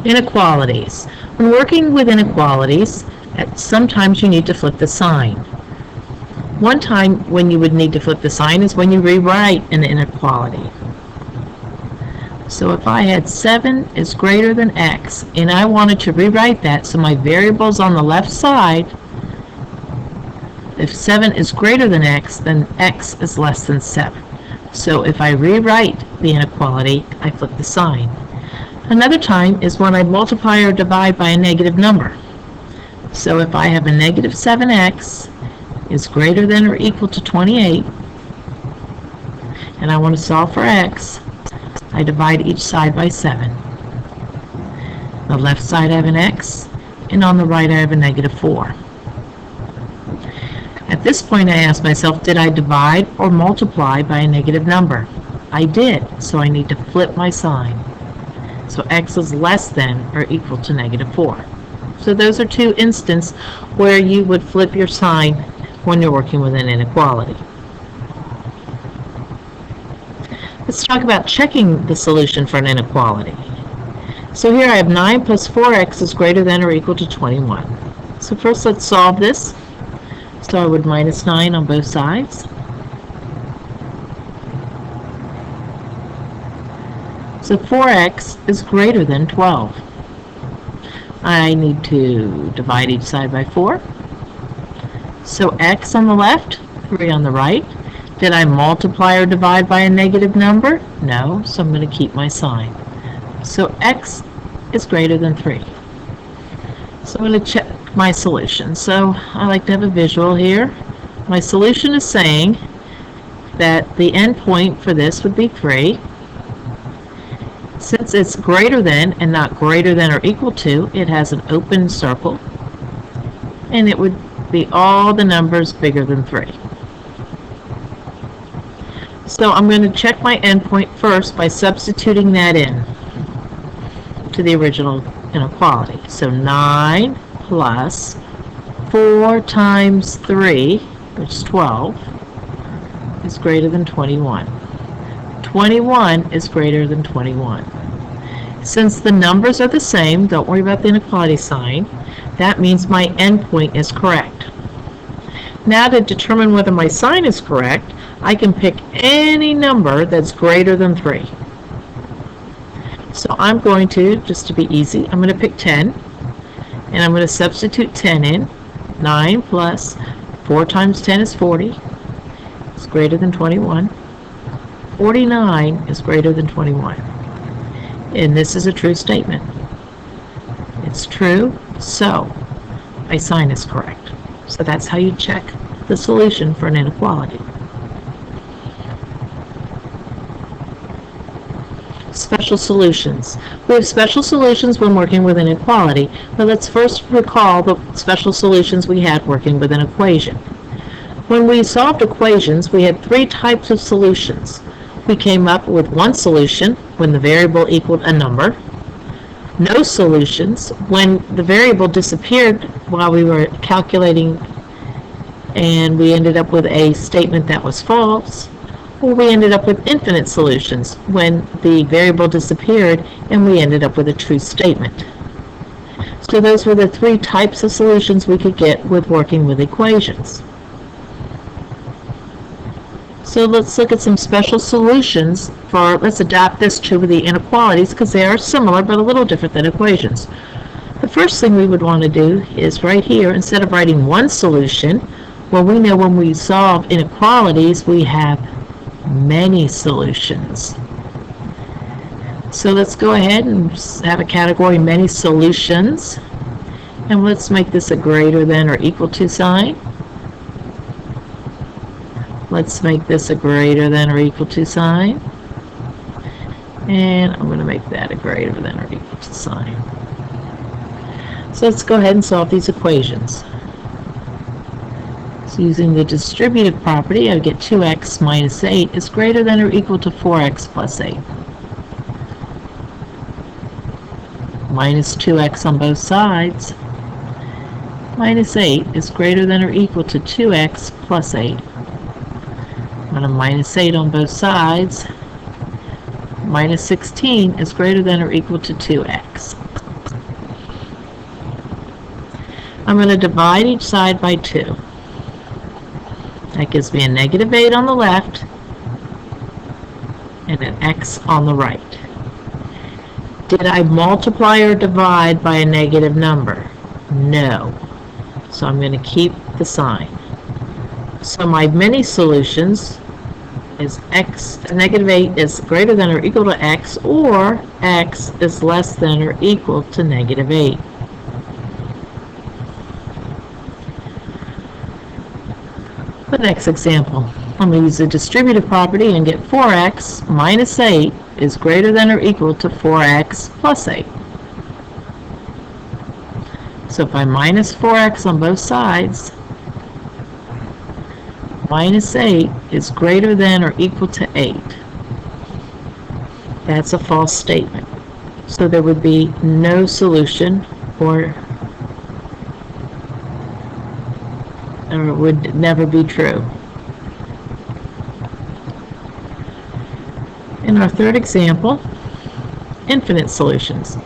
Inequalities. When working with inequalities, sometimes you need to flip the sign. One time when you would need to flip the sign is when you rewrite an inequality. So if I had 7 is greater than x, and I wanted to rewrite that so my variables on the left side, if 7 is greater than x, then x is less than 7. So if I rewrite the inequality, I flip the sign. Another time is when I multiply or divide by a negative number. So if I have a negative 7x is greater than or equal to 28, and I want to solve for x, I divide each side by 7. On the left side I have an x, and on the right I have a negative 4. At this point I ask myself, did I divide or multiply by a negative number? I did, so I need to flip my sign. So x is less than or equal to negative 4. So those are two instances where you would flip your sign when you're working with an inequality. Let's talk about checking the solution for an inequality. So here I have 9 plus 4x is greater than or equal to 21. So first let's solve this. Start with minus 9 on both sides. So 4x is greater than 12. I need to divide each side by 4. So x on the left, 3 on the right. Did I multiply or divide by a negative number? No, so I'm going to keep my sign. So x is greater than 3. So I'm going to check my solution. So I like to have a visual here. My solution is saying that the endpoint for this would be 3. Since it's greater than and not greater than or equal to, it has an open circle, and it would be all the numbers bigger than 3. So I'm going to check my endpoint first by substituting that in to the original inequality. So 9 plus 4 times 3, which is 12, is greater than 21. 21 is greater than 21. Since the numbers are the same, don't worry about the inequality sign, that means my endpoint is correct. Now to determine whether my sign is correct, I can pick any number that's greater than 3. So I'm going to, just to be easy, I'm going to pick 10, and I'm going to substitute 10 in. 9 plus 4 times 10 is 40. It's greater than 21. 49 is greater than 21. And this is a true statement. It's true, so my sign is correct. So that's how you check the solution for an inequality. Special solutions. We have special solutions when working with an inequality, but let's first recall the special solutions we had working with an equation. When we solved equations, we had 3 types of solutions. We came up with one solution when the variable equaled a number, no solutions when the variable disappeared while we were calculating and we ended up with a statement that was false, or we ended up with infinite solutions when the variable disappeared and we ended up with a true statement. So those were the 3 types of solutions we could get with working with equations. So let's look at some special solutions for, let's adapt this to the inequalities because they are similar but a little different than equations. The first thing we would want to do is right here, instead of writing one solution, well, we know when we solve inequalities we have many solutions. So let's go ahead and have a category many solutions, and let's make this a greater than or equal to sign. Let's make this a greater than or equal to sign. And I'm going to make that a greater than or equal to sign. So let's go ahead and solve these equations. So using the distributive property, I get 2x minus 8 is greater than or equal to 4x plus 8. Minus 2x on both sides. Minus 8 is greater than or equal to 2x plus 8. I'm going to minus 8 on both sides. Minus 16 is greater than or equal to 2x. I'm going to divide each side by 2. That gives me a negative 8 on the left and an x on the right. Did I multiply or divide by a negative number? No. So I'm going to keep the sign. So my many solutions is negative 8 is greater than or equal to x, or x is less than or equal to negative 8. The next example, I'm going to use the distributive property and get 4x minus 8 is greater than or equal to 4x plus 8. So if I minus 4x on both sides, minus 8 is greater than or equal to 8. That's a false statement. So there would be no solution, or it would never be true. In our third example, infinite solutions.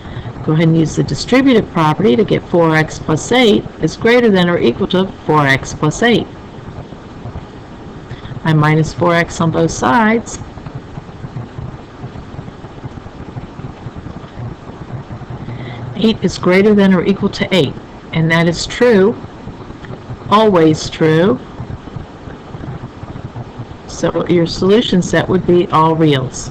Go ahead and use the distributive property to get 4x plus 8 is greater than or equal to 4x plus 8. I minus 4x on both sides. Eight is greater than or equal to 8, and that is true, always true. So your solution set would be all reals.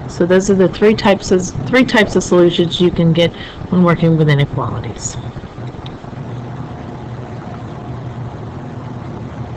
So those are the three types of solutions you can get when working with inequalities.